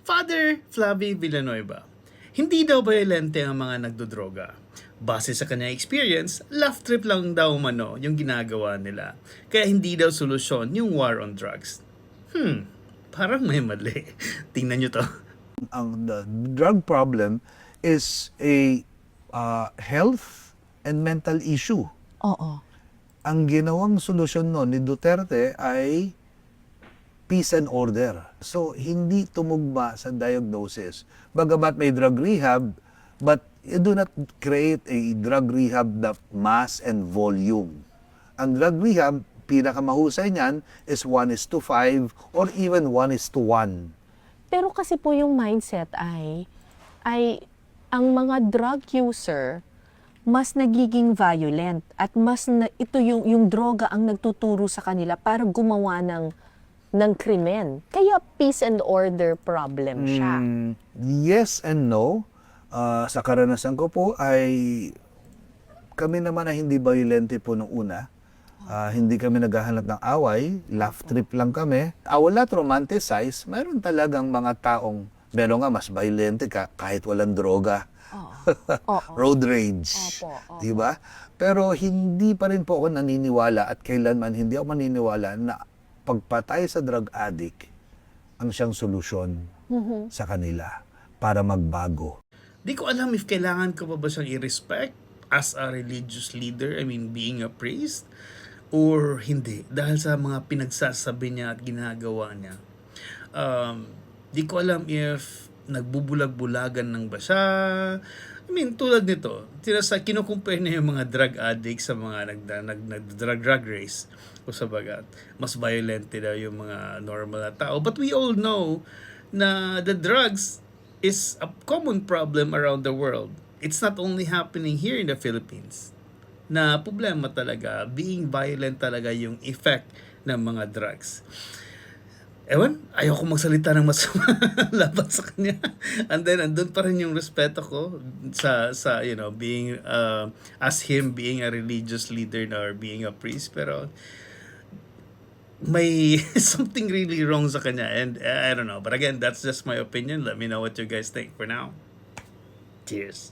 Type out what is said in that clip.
Father Flavie Villanueva, hindi daw bayolente ang mga nagdodroga. Base sa kanyang experience, laugh trip lang daw umano yung ginagawa nila. Kaya hindi daw solusyon yung war on drugs. Parang may mali. Tingnan nyo to. The drug problem is a health and mental issue. Oo. Ang ginawang solusyon nun ni Duterte ay peace and order. So, hindi tumugma sa diagnosis. Bagamat may drug rehab, but you do not create a drug rehab na mass and volume. Ang drug rehab, pinakamahusay niyan is 1:5 or even 1:1. Pero kasi po yung mindset ay ang mga drug user mas nagiging violent at ito yung droga ang nagtuturo sa kanila para gumawa ng krimen. Kaya peace and order problem siya. Yes and no. Sa karanasan ko po ay kami naman ay hindi violente po nung una. Hindi kami naghahanap ng away, laugh trip lang kami. I will not romanticize. Meron talagang mga taong, meron nga mas violente ka kahit walang droga. Road rage. Diba? Pero hindi pa rin po ako naniniwala at kailanman hindi ako maniniwala na pagpatay sa drug addict ang siyang solusyon sa kanila para magbago. Di ko alam if kailangan ko pa ba siyang i-respect as a religious leader, I mean being a priest, or hindi. Dahil sa mga pinagsasabi niya at ginagawa niya. Di ko alam if nagbubulag-bulagan ng ba siya. I mean, tulad nito, kinukumpare niya yung mga drug addicts sa mga nag-drug race o sa bagat. Mas violent daw yung mga normal na tao. But we all know na the drugs is a common problem around the world. It's not only happening here in the Philippines. Na problema talaga, being violent talaga yung effect ng mga drugs. Ewan, ayoko magsalita ng masama laban sa kanya. And then, andun pa rin yung respeto ko sa being, as him being a religious leader or being a priest. Pero, may something really wrong sa kanya. And I don't know. But again, that's just my opinion. Let me know what you guys think for now. Cheers.